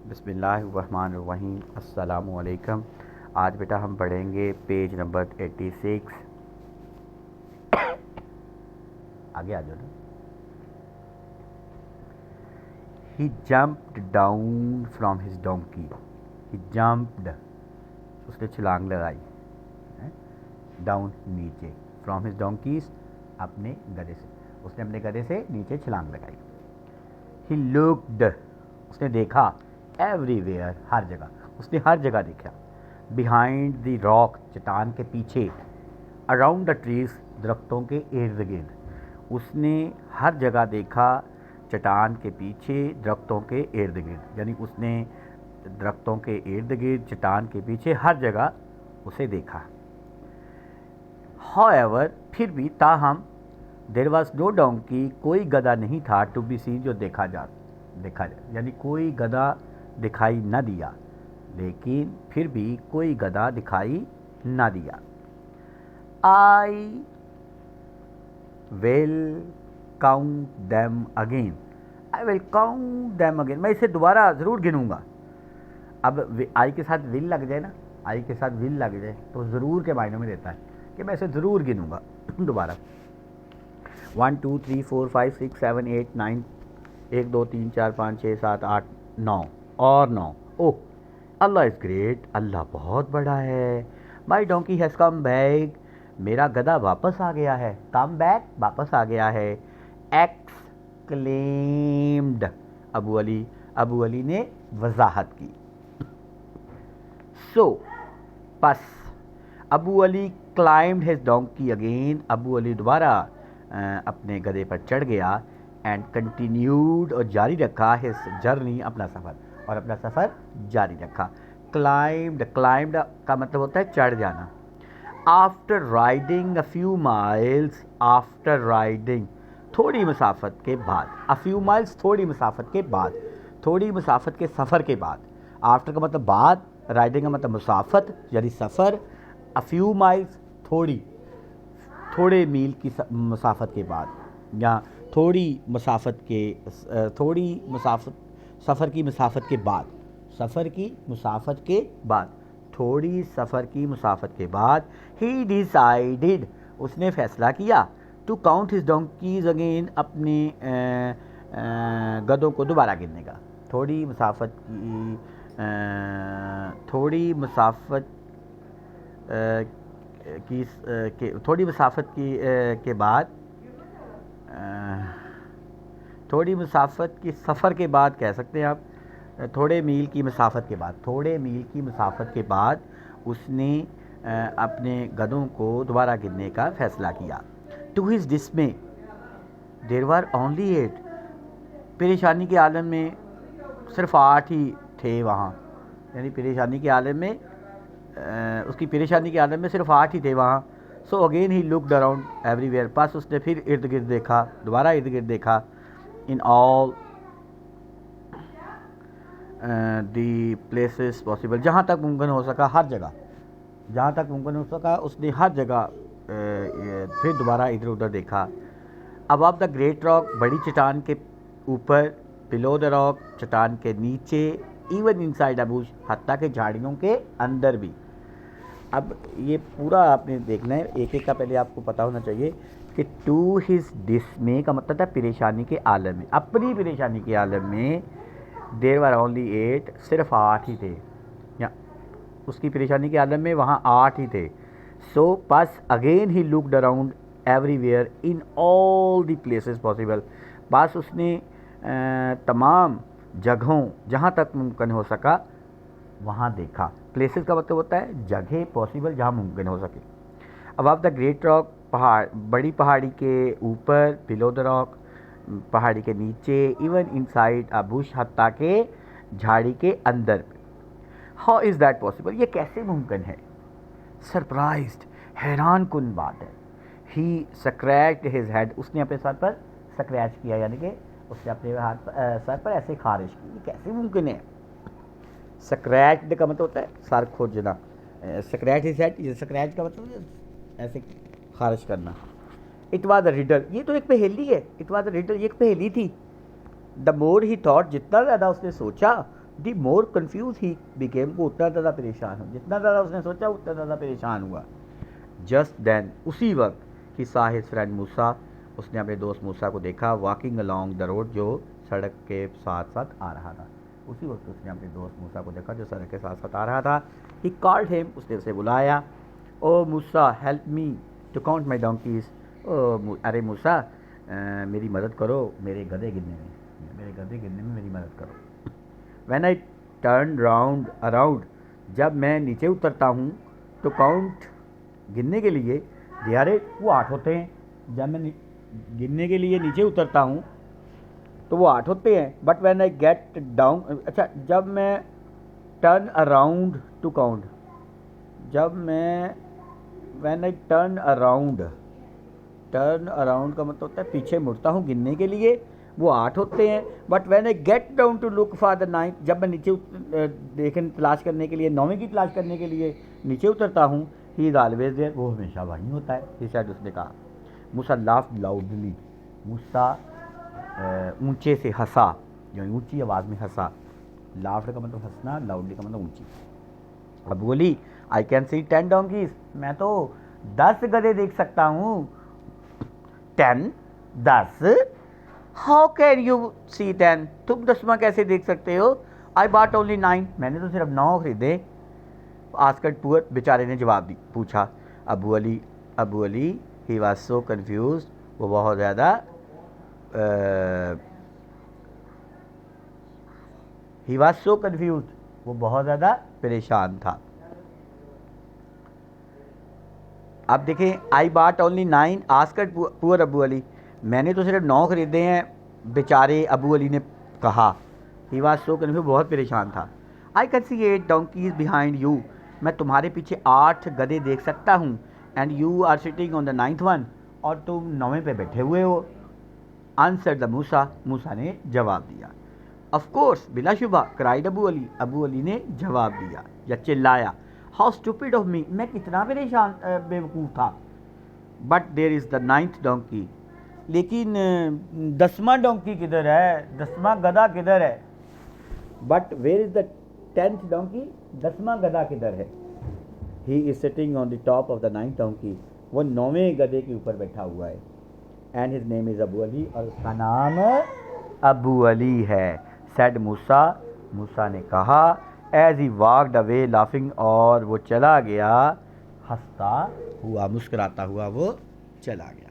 बिस्मिल्लाहिर्रहमानिर्रहीम। अस्सलामु अलैकुम। आज बेटा हम पढ़ेंगे पेज नंबर 86। आगे आ जाओ ना। He jumped down from his donkey. He jumped, उसने छलांग लगाई डाउन नीचे, फ्रॉम हिज डोंकीज अपने गधे से, उसने अपने गधे से नीचे छलांग लगाई। ही लुक्ड, उसने देखा, एवरीवेयर हर जगह, उसने हर जगह देखा। बिहाइंड द रॉक, चट्टान के पीछे। अराउंड द ट्रीज, दरख्तों के इर्द गिर्द, उसने हर जगह देखा। चट्टान के पीछे, दरख्तों के इर्द गिर्द, यानी उसने दरख्तों के इर्द गिर्द, चट्टान के पीछे हर जगह उसे देखा। हाउएवर, फिर भी, ताहम, देयर वॉज नो डोंकी, कोई गधा नहीं था, टू बी सीन, जो देखा जाए, यानी कोई गधा दिखाई न दिया, लेकिन फिर भी कोई गधा दिखाई न दिया। I will count them again, I will count them again, मैं इसे दोबारा ज़रूर गिनूंगा। अब आई के साथ विल लग जाए ना, आई के साथ विल लग जाए तो ज़रूर के मायनों में देता है कि मैं इसे ज़रूर गिनूंगा दोबारा। 1 2 3 4 5 6 7 8 9, 1 2 3 4 5 6 7 8 9 और 9। ओह, अल्लाह इज़ ग्रेट, अल्लाह बहुत बड़ा है। माई डोंकी हैज़ कम बैक, मेरा गधा वापस आ गया है। कम बैक, वापस आ गया है। एक्सक्लेम्ड, अबू अली ने वजाहत की। सो, बस, Abu Ali climbed his donkey again, Abu Ali दोबारा अपने गधे पर चढ़ गया। एंड कंटिन्यूड, और जारी रखा, हिज जर्नी, अपना सफ़र, और अपना सफ़र जारी रखा। क्लाइम्ड, क्लाइम्ड का मतलब होता है चढ़ जाना। After riding a few miles, after riding, थोड़ी मुसाफत के बाद, अ फ्यू माइल्स, थोड़ी मुसाफत के बाद, थोड़ी मुसाफत के सफ़र के बाद। आफ्टर का मतलब बाद, राइडिंग का मतलब मुसाफत यानी सफ़र, अ फ्यू माइल्स, थोड़े मील की मुसाफत के बाद, या थोड़ी मुसाफत सफ़र की मुसाफत के बाद, सफ़र की मुसाफत के बाद, थोड़ी सफ़र की मुसाफत के बाद। ही डिसाइडेड, उसने फ़ैसला किया। To count his donkeys again, अपने गधों को दोबारा गिनने का। थोड़ी मुसाफत के बाद, थोड़ी मुसाफत की सफ़र के बाद कह सकते हैं आप, थोड़े मील की मुसाफत के बाद, थोड़े मील की मुसाफत के बाद उसने अपने गधों को दोबारा गिनने का फ़ैसला किया। To his dismay, there were only 8, परेशानी के आलम में सिर्फ 8 ही थे वहाँ, यानी परेशानी के आलम में उसकी परेशानी के आलम में सिर्फ 8 ही थे वहाँ। So again he looked around everywhere, बस उसने फिर इर्द गिर्द देखा, दोबारा इर्द गिर्द देखा। In all the places possible, जहाँ तक मुमकिन हो सका, हर जगह, जहाँ तक मुमकिन हो सका उसने हर जगह फिर दोबारा इधर उधर देखा। अबव द ग्रेट रॉक, बड़ी चट्टान के ऊपर। बिलो द रॉक, चट्टान के नीचे। इवन इनसाइड अ बुश, हत्ता के झाड़ियों के अंदर भी। अब ये पूरा आपने देखना है, एक एक का पहले आपको पता होना चाहिए कि टू हिज डिसमे का मतलब था परेशानी के आलम में, अपनी परेशानी के आलम में। देर वर ओनली 8, सिर्फ 8 ही थे, या उसकी परेशानी के आलम में वहाँ 8 ही थे। सो बस again he looked around everywhere in all the places possible, बस उसने तमाम जगहों, जहाँ तक मुमकिन हो सका वहाँ देखा। प्लेसेस का मतलब होता है जगह, पॉसिबल जहाँ मुमकिन हो सके। अबव द ग्रेट रॉक, पहाड़, बड़ी पहाड़ी के ऊपर। बिलो द रॉक, पहाड़ी के नीचे। इवन इनसाइड अ बुश, हत्ता के झाड़ी के अंदर। हाउ इज़ दैट पॉसिबल, ये कैसे मुमकिन है। सरप्राइज्ड, हैरान कुन बात है। ही स्क्रैच्ड हिज हेड, उसने अपने सर पर स्क्रैच किया, यानी कि उसने अपने सर पर ऐसे खारिश की, ये कैसे मुमकिन है। स्क्रैच का मतलब होता है सर खोजना, स्क्रैच हिज हेड, ये स्क्रैच का मतलब ऐसे खारिश करना। इट वॉज अ रिडल, ये तो एक पहेली है। इट वॉज अ रिडल, ये एक पहेली थी। द मोर ही थॉट, जितना ज़्यादा उसने सोचा, दी मोर कन्फ्यूज ही बिकेम, वो उतना ज़्यादा परेशान हो, जितना ज़्यादा उसने सोचा उतना ज़्यादा परेशान हुआ। जस्ट देन, उसी वक्त ही साह हिज फ्रेंड मूसा, उसने अपने दोस्त मूसा को देखा, वॉकिंग अलॉन्ग द रोड, जो सड़क के साथ साथ आ रहा था। उसी वक्त उसने अपने दोस्त मूसा को देखा जो सड़क के साथ साथ आ रहा था। ही कॉल्ड हिम, उसने उसे बुलाया। Oh Musa help me to count my donkeys, अरे मूसा मेरी मदद करो मेरे गधे गिनने में मेरी मदद करो। When I turn round around, जब मैं नीचे उतरता हूँ, तो काउंट गिनने के लिए, दिहारे वो 8 होते हैं। जब मैं गिनने के लिए नीचे उतरता हूँ तो वो 8 होते हैं। But when I get down, अच्छा, जब मैं टर्न अराउंड टू काउंट, जब मैं व्हेन आई टर्न अराउंड का मतलब होता है पीछे मुड़ता हूँ गिनने के लिए, वो 8 होते हैं। But when I get down to look for the 9th, जब मैं नीचे तलाश करने के लिए 9वें की तलाश करने के लिए नीचे उतरता हूँ, ही इज़ ऑलवेज देयर, वो हमेशा वहीं होता है। ही सेड, उसने कहा। मूसा लाफ्ड लाउडली, मूसा ऊंचे से हंसा, जो ऊंची आवाज़ में हंसा। लाफ्ड का मतलब हंसना, लाउडली का मतलब ऊंची। अब बोली, आई कैन सी 10 डोंकीज, मैं तो 10 गधे देख सकता हूँ। 10, 10, हाउ कैन यू सी 10, तुम 10वां कैसे देख सकते हो? आई बॉट ओनली 9, मैंने तो सिर्फ 9 खरीदे। आस्कड पुअर, बेचारे ने जवाब पूछा। Abu Ali he was so confuse, वो बहुत ज़्यादा ही वॉज सो कन्फ्यूज, वो बहुत ज़्यादा परेशान था। अब देखें, आई बाट only 9, asked poor Abu Ali, मैंने तो सिर्फ 9 खरीदे हैं, बेचारे अबू अली ने कहा। ही वॉज सो कन्फ्यूज, बहुत परेशान था। I can see 8 donkeys behind you, मैं तुम्हारे पीछे 8 गधे देख सकता हूँ। And you are sitting on the 9th one, और तुम 9वें पे बैठे हुए हो। आंसर द मूसा, मूसा ने जवाब दिया। ऑफ कोर्स, बिलाशुबा, क्राइड अबू अली ने जवाब दिया या चिल्लाया। हाउ स्टूपिड ऑफ मी, मैं कितना परेशान बेवकूफ़ था। But there is the 9th donkey, लेकिन 10वां डोंकी किधर है, 10वां गधा किधर है? But where is the 10th donkey, 10वां गधा किधर है? He is sitting on the top of the 9th donkey, वो 9वें गधे के ऊपर बैठा हुआ है। And his name is Abu Ali, और उसका नाम अबू अली है। सेड मूसा, मूसा ने कहा। As he walked away laughing, और वो चला गया हंसता हुआ, मुस्कुराता हुआ वो चला गया।